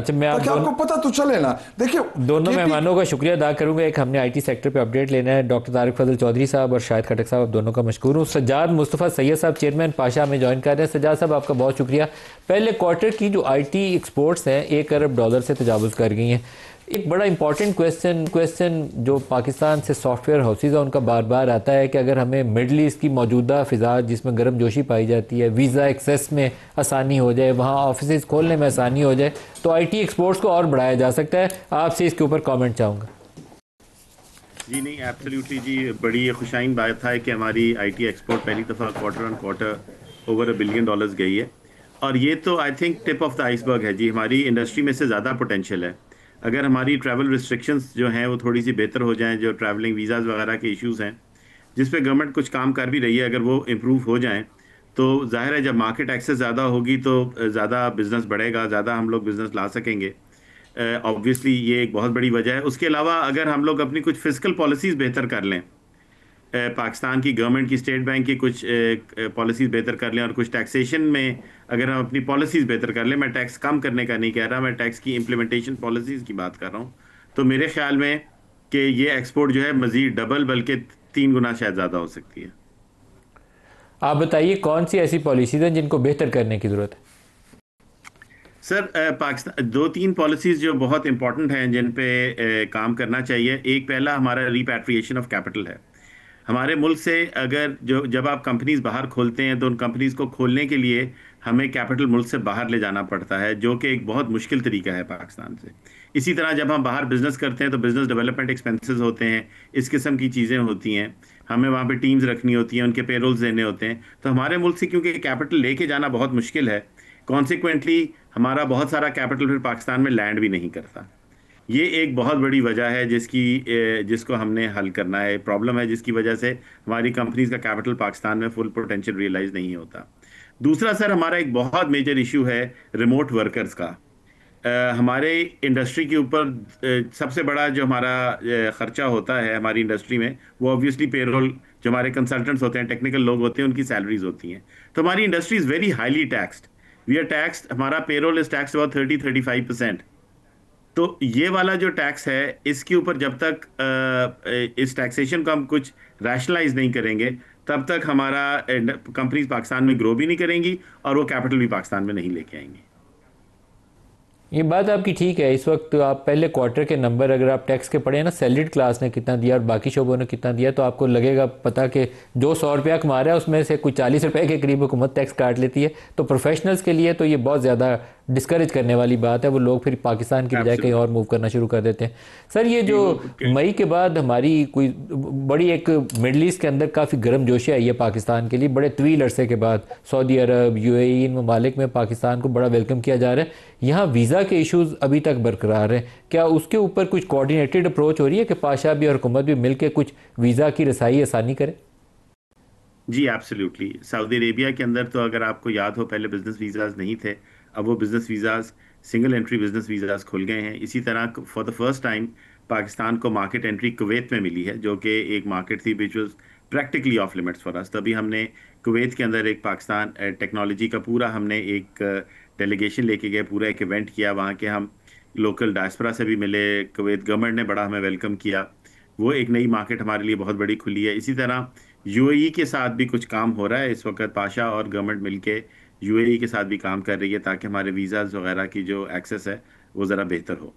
अच्छा, मैं आप ताकि आपको पता तो चले ना। देखिए दोनों केपी। मेहमानों का शुक्रिया अदा करूंगा। एक हमने आईटी सेक्टर पे अपडेट लेना है, डॉक्टर तारिक फजल चौधरी साहब और शाहिद खटक साहब, आप दोनों का मशकूर हूँ। सज्जाद मुस्तफ़ा सैयद साहब चेयरमैन पाशा में ज्वाइन कर रहे हैं। सज्जाद साहब आपका बहुत शुक्रिया। पहले क्वार्टर की जो आईटी एक्सपोर्ट्स हैं 1 अरब डॉलर से तजावज़ कर गई हैं। एक बड़ा इंपॉर्टेंट क्वेश्चन जो पाकिस्तान से सॉफ्टवेयर हाउसेज है उनका बार बार आता है कि अगर हमें मिडल ईस्ट की मौजूदा फ़िज़ा जिसमें गर्म जोशी पाई जाती है, वीज़ा एक्सेस में आसानी हो जाए, वहाँ ऑफिस खोलने में आसानी हो जाए, तो आईटी एक्सपोर्ट्स को और बढ़ाया जा सकता है। आपसे इसके ऊपर कमेंट चाहूँगा। जी नहीं, एब्सोल्युटली जी, बड़ी खुशाइन बात है कि हमारी आईटी एक्सपोर्ट पहली दफ़ा quarter on quarter over $1 billion गई है। और ये तो I think tip of the iceberg है जी। हमारी इंडस्ट्री में से ज़्यादा पोटेंशियल है। अगर हमारी ट्रैवल रिस्ट्रिक्शंस जो हैं वो थोड़ी सी बेहतर हो जाएं, जो ट्रैवलिंग वीज़ाज़ वगैरह के इश्यूज़ हैं जिस पे गवर्नमेंट कुछ काम कर भी रही है, अगर वो इम्प्रूव हो जाएं तो जाहिर है जब मार्केट एक्सेस ज़्यादा होगी तो ज़्यादा बिजनेस बढ़ेगा, ज़्यादा हम लोग बिजनेस ला सकेंगे। ऑब्वियसली ये एक बहुत बड़ी वजह है। उसके अलावा अगर हम लोग अपनी कुछ फिजिकल पॉलिसीज बेहतर कर लें, पाकिस्तान की गवर्नमेंट की, स्टेट बैंक की कुछ पॉलिसीज बेहतर कर लें, और कुछ टैक्सेशन में अगर हम अपनी पॉलिसीज बेहतर कर लें, मैं टैक्स कम करने का नहीं कह रहा, मैं टैक्स की इम्प्लीमेंटेशन पॉलिसीज की बात कर रहा हूँ, तो मेरे ख्याल में कि ये एक्सपोर्ट जो है मजीद डबल बल्कि 3 गुना शायद ज़्यादा हो सकती है। आप बताइए कौन सी ऐसी पॉलिसीज हैं जिनको बेहतर करने की ज़रूरत है। सर, पाकिस्तान 2-3 पॉलिसीज जो बहुत इंपॉर्टेंट हैं जिन पे काम करना चाहिए। एक, पहला हमारा रिपैट्रिएशन ऑफ कैपिटल है। हमारे मुल्क से अगर जो जब आप कंपनीज बाहर खोलते हैं तो उन कंपनीज को खोलने के लिए हमें कैपिटल मुल्क से बाहर ले जाना पड़ता है, जो कि एक बहुत मुश्किल तरीका है पाकिस्तान से। इसी तरह जब हम बाहर बिजनेस करते हैं तो बिजनेस डेवलपमेंट एक्सपेंसेस होते हैं, इस किस्म की चीज़ें होती हैं। हमें वहाँ पे टीम्स रखनी होती हैं, उनके पेरोल्स देने होते हैं। तो हमारे मुल्क से क्योंकि कैपिटल लेके जाना बहुत मुश्किल है, कॉन्सिक्वेंटली हमारा बहुत सारा कैपिटल फिर पाकिस्तान में लैंड भी नहीं करता। ये एक बहुत बड़ी वजह है जिसको हमने हल करना है, प्रॉब्लम है जिसकी वजह से हमारी कंपनीज का कैपिटल पाकिस्तान में फुल पोटेंशियल रियलाइज नहीं होता। दूसरा सर, हमारा एक बहुत मेजर इशू है रिमोट वर्कर्स का। हमारे इंडस्ट्री के ऊपर सबसे बड़ा जो हमारा खर्चा होता है हमारी इंडस्ट्री में, वो ऑब्वियसली पेरोल, जो हमारे कंसल्टेंट्स होते हैं, टेक्निकल लोग होते हैं, उनकी सैलरीज होती हैं। तो हमारी industry is very highly taxed. We are taxed, हमारा पेरोल इज टैक्स्ड अबाउट 30-35%। तो ये वाला जो टैक्स है, इसके ऊपर जब तक इस टैक्सेशन को हम कुछ रैशनलाइज नहीं करेंगे, तब तक हमारा कंपनीज पाकिस्तान में ग्रो भी नहीं करेंगी और वो कैपिटल भी पाकिस्तान में नहीं लेके आएंगी। ये बात आपकी ठीक है। इस वक्त आप पहले क्वार्टर के नंबर अगर आप टैक्स के पढ़े ना, सैलरीड क्लास ने कितना दिया और बाकी शोबों ने कितना दिया, तो आपको लगेगा पता कि जो 100 रुपया कमा रहा है उसमें से कुछ 40 रुपए के करीब हुकूमत टैक्स काट लेती है। तो प्रोफेशनल्स के लिए तो ये बहुत ज़्यादा डिस्करेज करने वाली बात है। वो लोग फिर पाकिस्तान की बजाय कहीं और एब्सोल्युटली मूव करना शुरू कर देते हैं। सर, ये जी, जो वो मई के बाद हमारी कोई बड़ी एक मिडल ईस्ट के अंदर काफ़ी गर्म जोशी आई है पाकिस्तान के लिए, बड़े तवील अरसे के बाद सऊदी अरब, यूएई, इन ममालिक में पाकिस्तान को बड़ा वेलकम किया जा रहा है। यहाँ वीज़ा के इश्यूज अभी तक बरकरार हैं। क्या उसके ऊपर कुछ कोऑर्डिनेटेड अप्रोच हो रही है कि पाशा भी और हुकूमत भी मिलकर कुछ वीज़ा की रसाई आसानी करे? जी, एब्सोल्युटली। सऊदी अरेबिया के अंदर तो अगर आपको याद हो, पहले बिजनेस वीज़ाज़ नहीं थे। अब वो business visas, single entry business visas खुल गए हैं। इसी तरह for the first time Pakistan को मार्केट एंट्री कुवैत में मिली है, जो कि एक मार्केट थी which was practically of limits for us. तभी हमने कुवैत के अंदर एक पाकिस्तान टेक्नोलॉजी का पूरा हमने एक डेलीगेशन लेके गए, पूरा एक इवेंट किया। वहाँ के हम लोकल डायस्पोरा से भी मिले, कुवैत गवर्नमेंट ने बड़ा हमें वेलकम किया। वो एक नई मार्केट हमारे लिए बहुत बड़ी खुली है। इसी तरह यूएई के साथ भी कुछ काम हो रहा है इस वक्त। पाशा और गवर्नमेंट मिलके यूएई के साथ भी काम कर रही है ताकि हमारे वीज़ाज वगैरह की जो एक्सेस है वो ज़रा बेहतर हो।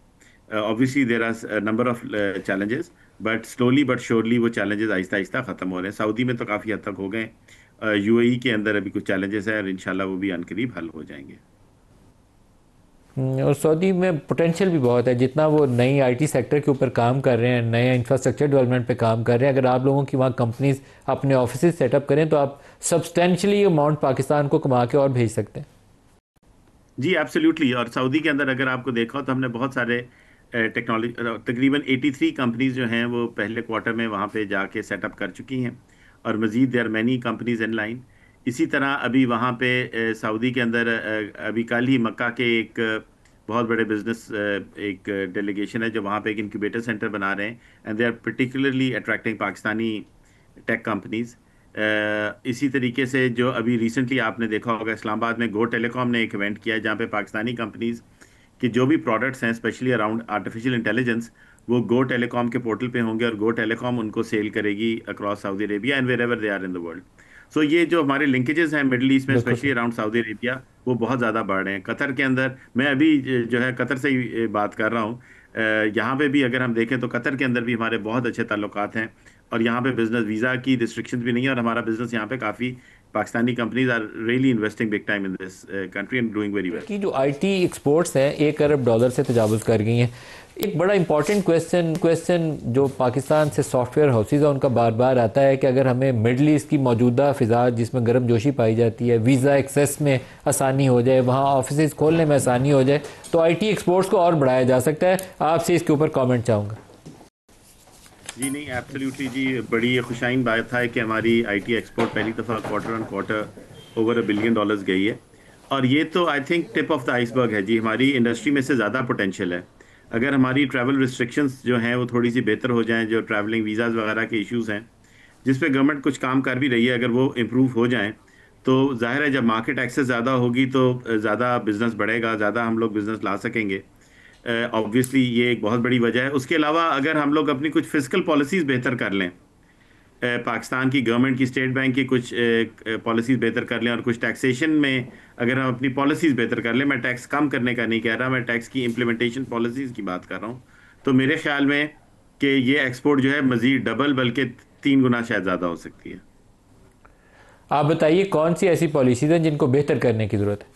Obviously there are number of challenges, but slowly but surely वो चैलेंजेस आहिस्ता आहिस्ता ख़त्म हो रहे हैं। सऊदी में तो काफ़ी हद तक हो गए। यूएई के अंदर अभी कुछ चैलेंजेस हैं और इंशाल्लाह वो भी अनकरीब हल हो जाएंगे। और सऊदी में पोटेंशियल भी बहुत है। जितना वो नई आईटी सेक्टर के ऊपर काम कर रहे हैं, नए इंफ्रास्ट्रक्चर डेवलपमेंट पे काम कर रहे हैं, अगर आप लोगों की वहाँ कंपनीज अपने ऑफिस सेटअप करें तो आप सब्सटेंशली अमाउंट पाकिस्तान को कमा के और भेज सकते हैं। जी, एब्सोल्युटली। और सऊदी के अंदर अगर आपको देखा हो तो हमने बहुत सारे टेक्नोलॉजी, तकरीबन 83 कंपनीज जो हैं वो पहले क्वार्टर में वहाँ पे जाके सेटअप कर चुकी हैं, और मज़ीद there many companies in line. इसी तरह अभी वहाँ पे सऊदी के अंदर अभी कल ही मक्का के एक बहुत बड़े बिजनेस एक डेलीगेशन है जो वहाँ पे एक इंक्यूबेटर सेंटर बना रहे हैं, and they are particularly attracting Pakistani tech companies. इसी तरीके से जो अभी रिसेंटली आपने देखा होगा, इस्लामाबाद में गो टेलीकॉम ने एक इवेंट किया है जहाँ पे पाकिस्तानी कंपनीज कि जो भी प्रोडक्ट्स हैं स्पेशली अराउंड आर्टिफिशियल इंटेलिजेंस वो गो टेलीकॉम के पोर्टल पे होंगे और गो टेलीकॉम उनको सेल करेगी across Saudi Arabia and wherever they are in the world. So ये जो हमारे लिंकेजेस हैं मिडल ईस्ट में बिल्कुल specially sir. Around Saudi Arabia वो बहुत ज़्यादा बढ़ रहे हैं। कतर के अंदर मैं अभी जो है कतर से ही बात कर रहा हूँ। यहाँ पे भी अगर हम देखें तो कतर के अंदर भी हमारे बहुत अच्छे ताल्लुकात हैं और यहाँ पे बिजनेस वीज़ा की रिस्ट्रिक्शंस भी नहीं है और हमारा बिजनेस यहाँ पे काफ़ी Pakistani companies are really investing big time in this country and doing very well. की जो आईटी एक्सपोर्ट्स हैं 1 अरब डॉलर से तजावुज़ कर गई हैं। एक बड़ा इंपॉर्टेंट क्वेश्चन जो पाकिस्तान से सॉफ्टवेयर हाउसेज है उनका बार बार आता है कि अगर हमें मिडल ईस्ट की मौजूदा फ़िज़ा जिसमें गर्म जोशी पाई जाती है, वीज़ा एक्सेस में आसानी हो जाए, वहाँ ऑफिस खोलने में आसानी हो जाए, तो आईटी एक्सपोर्ट्स को और बढ़ाया जा सकता है। आपसे इसके ऊपर कॉमेंट चाहूँगा। जी नहीं, एब्सोल्युटली जी, बड़ी ये खुशाइन बात है कि हमारी आईटी एक्सपोर्ट पहली दफ़ा quarter on quarter over $1 billion गई है और ये तो I think tip of the iceberg है जी। हमारी इंडस्ट्री में से ज़्यादा पोटेंशियल है। अगर हमारी ट्रैवल रिस्ट्रिक्शंस जो हैं वो थोड़ी सी बेहतर हो जाएं, जो ट्रैवलिंग वीज़ाज़ वगैरह के इश्यूज़ हैं जिस पे गवर्नमेंट कुछ काम कर भी रही है, अगर वो इम्प्रूव हो जाएं तो जाहिर है जब मार्केट एक्सेस ज़्यादा होगी तो ज़्यादा बिजनेस बढ़ेगा, ज़्यादा हम लोग बिजनेस ला सकेंगे। ऑब्वियसली ये एक बहुत बड़ी वजह है। उसके अलावा अगर हम लोग अपनी कुछ फिजिकल पॉलिसीज़ बेहतर कर लें, पाकिस्तान की गवर्नमेंट की, स्टेट बैंक की कुछ पॉलिसीज़ बेहतर कर लें और कुछ टैक्सेशन में अगर हम अपनी पॉलिसीज़ बेहतर कर लें, मैं टैक्स कम करने का नहीं कह रहा, मैं टैक्स की इम्प्लीमेंटेशन पॉलिसीज़ की बात कर रहा हूँ, तो मेरे ख्याल में कि ये एक्सपोर्ट जो है मज़ीद डबल बल्कि 3 गुना शायद ज़्यादा हो सकती है। आप बताइए कौन सी ऐसी पॉलिसीज़ हैं जिनको बेहतर करने की ज़रूरत है?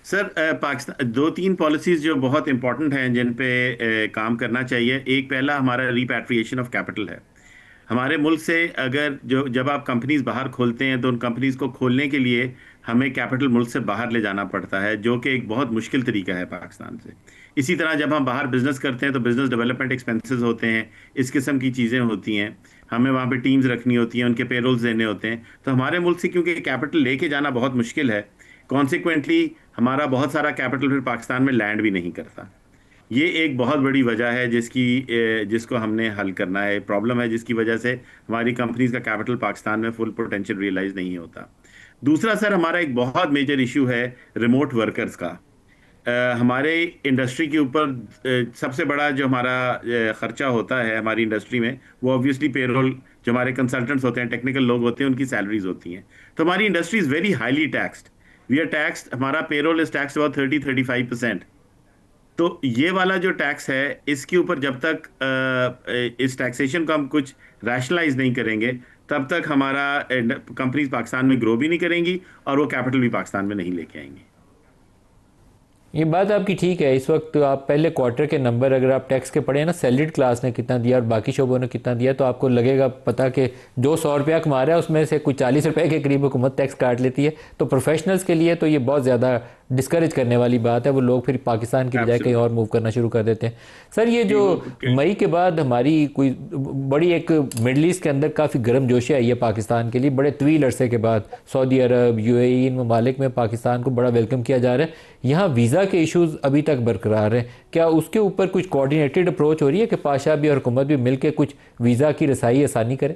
सर पाकिस्तान 2-3 पॉलिसीज़ जो बहुत इंपॉर्टेंट हैं जिन पे काम करना चाहिए। एक पहला हमारा रिपैट्रिएशन ऑफ कैपिटल है। हमारे मुल्क से अगर जो जब आप कंपनीज बाहर खोलते हैं तो उन कंपनीज को खोलने के लिए हमें कैपिटल मुल्क से बाहर ले जाना पड़ता है, जो कि एक बहुत मुश्किल तरीका है पाकिस्तान से। इसी तरह जब हम बाहर बिजनेस करते हैं तो बिजनेस डेवलपमेंट एक्सपेंसेस होते हैं, इस किस्म की चीज़ें होती हैं, हमें वहाँ पे टीम्स रखनी होती हैं, उनके पेरोल्स देने होते हैं। तो हमारे मुल्क से क्योंकि कैपिटल लेके जाना बहुत मुश्किल है, कॉन्सिक्वेंटली हमारा बहुत सारा कैपिटल फिर पाकिस्तान में लैंड भी नहीं करता। ये एक बहुत बड़ी वजह है जिसको हमने हल करना है, प्रॉब्लम है जिसकी वजह से हमारी कंपनीज का कैपिटल पाकिस्तान में फुल पोटेंशियल रियलाइज नहीं होता। दूसरा सर हमारा एक बहुत मेजर इशू है रिमोट वर्कर्स का। हमारे इंडस्ट्री के ऊपर सबसे बड़ा जो हमारा खर्चा होता है हमारी इंडस्ट्री में वो ऑब्वियसली पेरोल, जो हमारे कंसल्टेंट्स होते हैं, टेक्निकल लोग होते हैं, उनकी सैलरीज होती हैं। तो हमारी industry is very highly taxed. We are taxed, हमारा पेरोल इज टैक्स अबाउट 30-35%। तो ये वाला जो टैक्स है इसके ऊपर जब तक इस टैक्सेशन को हम कुछ रैशनलाइज नहीं करेंगे तब तक हमारा कंपनीज पाकिस्तान में ग्रो भी नहीं करेंगी और वो कैपिटल भी पाकिस्तान में नहीं लेके आएंगी। ये बात आपकी ठीक है। इस वक्त आप पहले क्वार्टर के नंबर अगर आप टैक्स के पढ़े ना, सैलरीड क्लास ने कितना दिया और बाकी शोबों ने कितना दिया, तो आपको लगेगा पता कि जो 100 रुपया कमा रहा है उसमें से कुछ 40 रुपए के करीब हुकूमत टैक्स काट लेती है। तो प्रोफेशनल्स के लिए तो ये बहुत ज़्यादा डिस्करेज करने वाली बात है। वो लोग फिर पाकिस्तान की बजाय कहीं और मूव करना शुरू कर देते हैं। सर ये जो मई के बाद हमारी कोई बड़ी एक मिडल ईस्ट के अंदर काफ़ी गर्म जोशी आई है पाकिस्तान के लिए, बड़े तवील अरसे के बाद सऊदी अरब, यूएई, इन ममालिक में पाकिस्तान को बड़ा वेलकम किया जा रहा है। यहाँ वीज़ा के इश्यूज अभी तक बरकरार हैं। क्या उसके ऊपर कुछ कोऑर्डिनेटेड अप्रोच हो रही है कि पाशा भी और हुकूमत भी मिलकर कुछ वीज़ा की रसाई आसानी करें?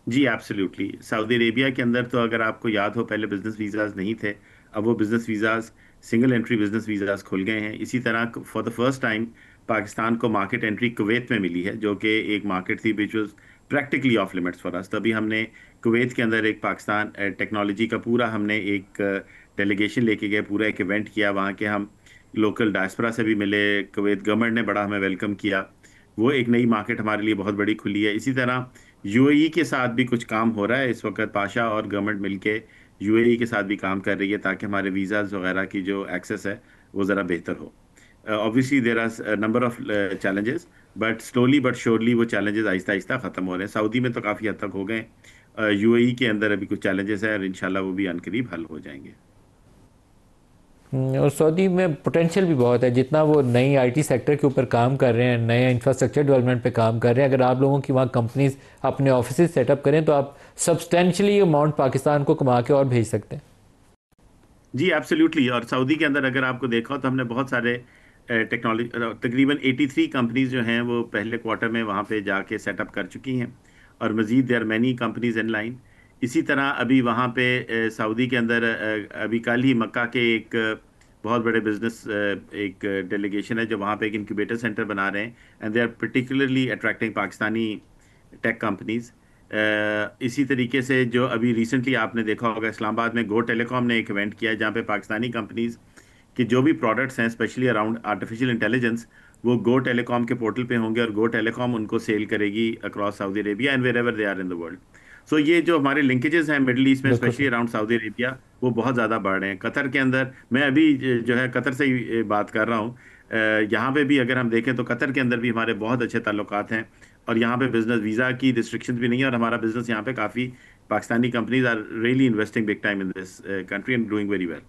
जी एब्सोल्युटली। सऊदी अरेबिया के अंदर तो अगर आपको याद हो पहले बिजनेस वीज़ाज नहीं थे, अब वो business visas, single entry business visas खुल गए हैं। इसी तरह for the first time Pakistan को मार्केट एंट्री कुवैत में मिली है, जो कि एक मार्केट थी which was practically of limits for us. तभी हमने कुवैत के अंदर एक पाकिस्तान टेक्नोलॉजी का पूरा हमने एक डेलीगेशन लेके गए, पूरा एक इवेंट किया, वहाँ के हम लोकल डायस्पोरा से भी मिले, कुवैत गवर्नमेंट ने बड़ा हमें वेलकम किया। वो एक नई मार्केट हमारे लिए बहुत बड़ी खुली है। इसी तरह यूएई के साथ भी कुछ काम हो रहा है इस वक्त। पाशा और गवर्नमेंट मिलके यूएई के साथ भी काम कर रही है ताकि हमारे वीज़ाज वगैरह की जो एक्सेस है वो ज़रा बेहतर हो। Obviously there are number of challenges, but slowly but surely वो चैलेंजेस आहिस्ता आहिस्ता ख़त्म हो रहे हैं। सऊदी में तो काफ़ी हद तक हो गए, यूएई के अंदर अभी कुछ चैलेंजेस हैं और इंशाल्लाह वो भी अनकरीब हल हो जाएंगे। और सऊदी में पोटेंशियल भी बहुत है। जितना वो नई आईटी सेक्टर के ऊपर काम कर रहे हैं, नए इंफ्रास्ट्रक्चर डेवलपमेंट पे काम कर रहे हैं, अगर आप लोगों की वहाँ कंपनीज अपने ऑफिस सेटअप करें तो आप सब्सटेंशली अमाउंट पाकिस्तान को कमा के और भेज सकते हैं। जी एब्सोल्युटली। और सऊदी के अंदर अगर आपको देखा हो तो हमने बहुत सारे टेक्नोलॉजी, तकरीबन 83 कंपनीज जो हैं वो पहले क्वार्टर में वहाँ पे जाके सेटअप कर चुकी हैं और मज़ीद there many companies in line. इसी तरह अभी वहाँ पे सऊदी के अंदर अभी कल ही मक्का के एक बहुत बड़े बिजनेस एक डेलीगेशन है जो वहाँ पे एक इंक्यूबेटर सेंटर बना रहे हैं, and they are particularly attracting Pakistani tech companies. इसी तरीके से जो अभी रिसेंटली आपने देखा होगा, इस्लामाबाद में गो टेलीकॉम ने एक इवेंट किया है जहाँ पे पाकिस्तानी कंपनीज कि जो भी प्रोडक्ट्स हैं स्पेशली अराउंड आर्टिफिशियल इंटेलिजेंस, वो गो टेलीकॉम के पोर्टल पे होंगे और गो टेलीकॉम उनको सेल करेगी across Saudi Arabia and wherever they are in the world. So ये जो हमारे लिंकेजेस हैं मिडल ईस्ट में बिल्कुल specially sir. Around Saudi Arabia, वो बहुत ज़्यादा बढ़ रहे हैं। कतर के अंदर मैं अभी जो है कतर से ही बात कर रहा हूँ। यहाँ पे भी अगर हम देखें तो कतर के अंदर भी हमारे बहुत अच्छे ताल्लुकात हैं, और यहाँ पे बिजनेस वीज़ा की रिस्ट्रिक्शंस भी नहीं है, और हमारा बिजनेस यहाँ पे काफ़ी Pakistani companies are really investing big time in this country and doing very well.